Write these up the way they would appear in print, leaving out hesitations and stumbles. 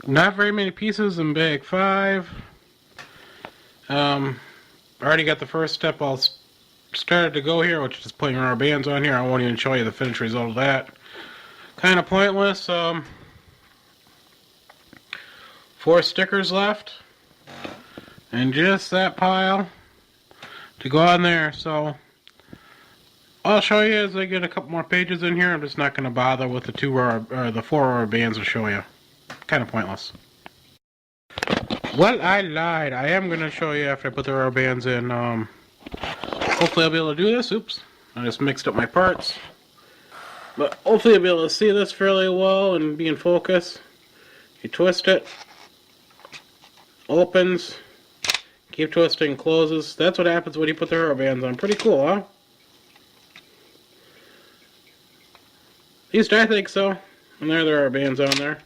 Not very many pieces in bag 5. I already got the first step all started to go here, which is just putting rubber bands on here. I won't even show you the finished result of that. Kind of pointless. 4 stickers left. And just that pile to go on there. So I'll show you as I get a couple more pages in here. I'm just not going to bother with the 4 rubber bands to show you. Kind of pointless. Well, I lied. I am going to show you after I put the rubber bands in. Hopefully I'll be able to do this. Oops. I just mixed up my parts. But hopefully I'll be able to see this fairly well and be in focus. You twist it. Opens. Keep twisting, closes. That's what happens when you put the rubber bands on. Pretty cool, huh? At least I think so. And there are bands on there.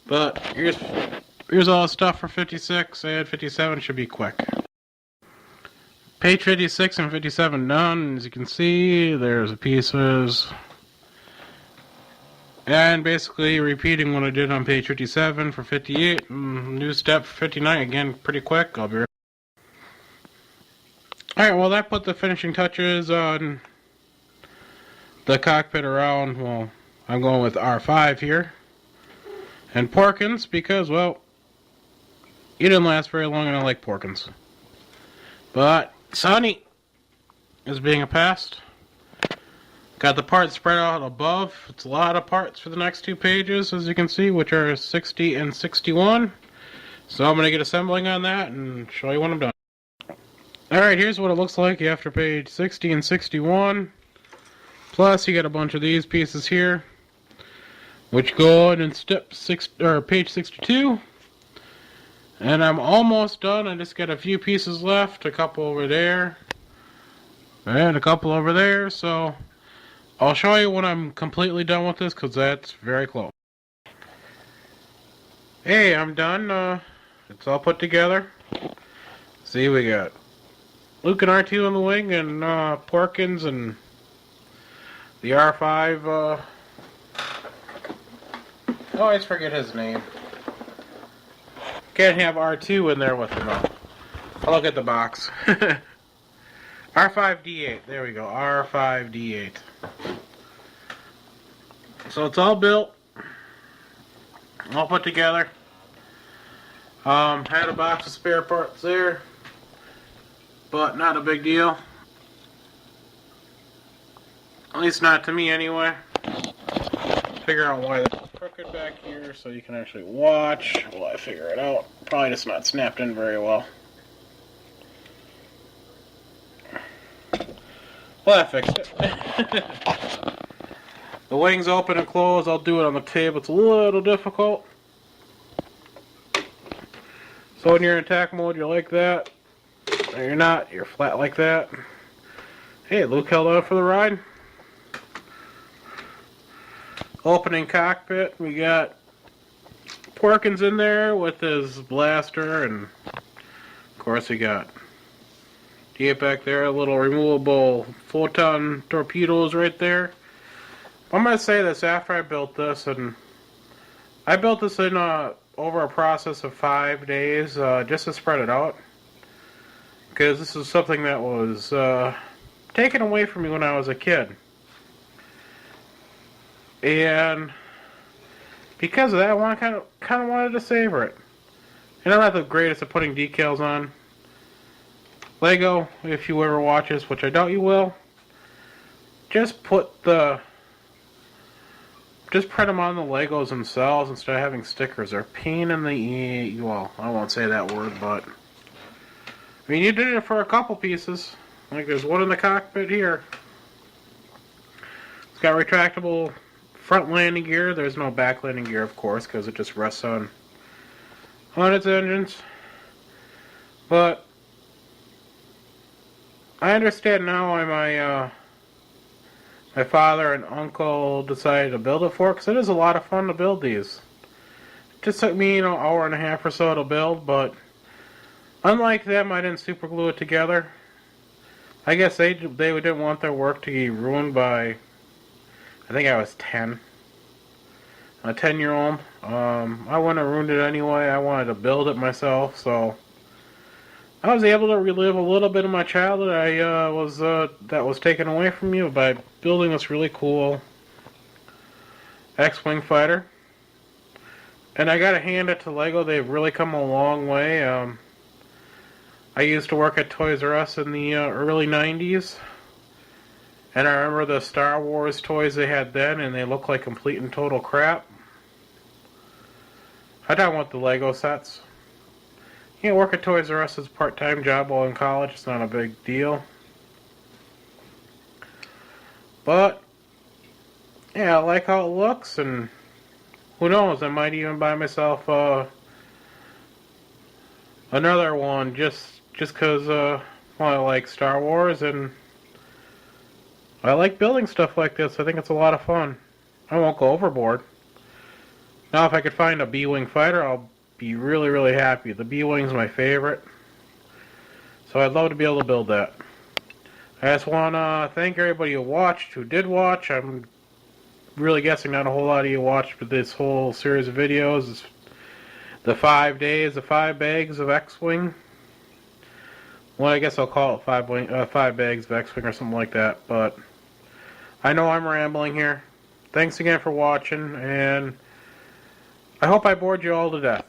But here's all the stuff for 56 and 57. Should be quick. Page 56 and 57 done. As you can see, there's the pieces. And basically repeating what I did on page 57 for 58. New step for 59. Again, pretty quick. I'll be right back. Alright, well that put the finishing touches on the cockpit around. Well, I'm going with R5 here. And Porkins, because, well, he didn't last very long and I like Porkins. But Sonny is being a pest. Got the parts spread out above. It's a lot of parts for the next 2 pages, as you can see, which are 60 and 61. So I'm going to get assembling on that and show you when I'm done. Alright, here's what it looks like after page 60 and 61. Plus, you got a bunch of these pieces here, which go on in page 62. And I'm almost done. I just got a few pieces left. A couple over there. And a couple over there. So I'll show you when I'm completely done with this, because that's very close. Hey, I'm done. It's all put together. See, we got Luke and R2 on the wing, and Porkins and the R5. I always forget his name. Can't have R2 in there with him though. I'll look at the box. R5D8. There we go. R5D8. So it's all built. All put together. Had a box of spare parts there. But not a big deal. At least not to me anyway. Figure out why that's crooked back here so you can actually watch while I figure it out. Probably just not snapped in very well. Well, I fixed it. The wings open and close. I'll do it on the table. It's a little difficult. So when you're in attack mode, you're like that. Or you're not. You're flat like that. Hey, Luke held on for the ride. Opening cockpit. We got Porkins in there with his blaster, and of course we got D8 back there, little removable photon torpedoes right there. I'm going to say this after I built this, and I built this in over a process of 5 days just to spread it out, because this is something that was taken away from me when I was a kid. And because of that, I kind of wanted to savor it. And I'm not the greatest at putting decals on. Lego, if you ever watch this, which I doubt you will, just print them on the Legos themselves instead of having stickers. They're a pain in the well, I won't say that word, but I mean, you did it for a couple pieces. Like there's one in the cockpit here. It's got retractable front landing gear. There's no back landing gear, of course, because it just rests on its engines. But I understand now why my father and uncle decided to build it for, because it is a lot of fun to build these. It just took me, an hour and a half or so to build, but unlike them, I didn't super glue it together. I guess they didn't want their work to be ruined by, I think I was 10. a 10-year-old. I wouldn't have ruined it anyway. I wanted to build it myself, so I was able to relive a little bit of my childhood that was taken away from me by building this really cool X-Wing fighter. And I gotta hand it to LEGO. They've really come a long way. I used to work at Toys R Us in the early 90s. And I remember the Star Wars toys they had then, and they looked like complete and total crap. I don't want the LEGO sets. You know, work at Toys R Us as a part-time job while in college. It's not a big deal. But, yeah, I like how it looks, and who knows, I might even buy myself another one just because well, I like Star Wars, and I like building stuff like this. I think it's a lot of fun. I won't go overboard. Now, if I could find a B-Wing fighter, I'll be really, really happy. The B-Wing's my favorite. So I'd love to be able to build that. I just want to thank everybody who watched, who did watch. I'm really guessing not a whole lot of you watched this whole series of videos. It's the 5 days, the 5 bags of X-Wing. Well, I guess I'll call it 5 bags of X-Wing or something like that. But I know I'm rambling here. Thanks again for watching, and I hope I bored you all to death.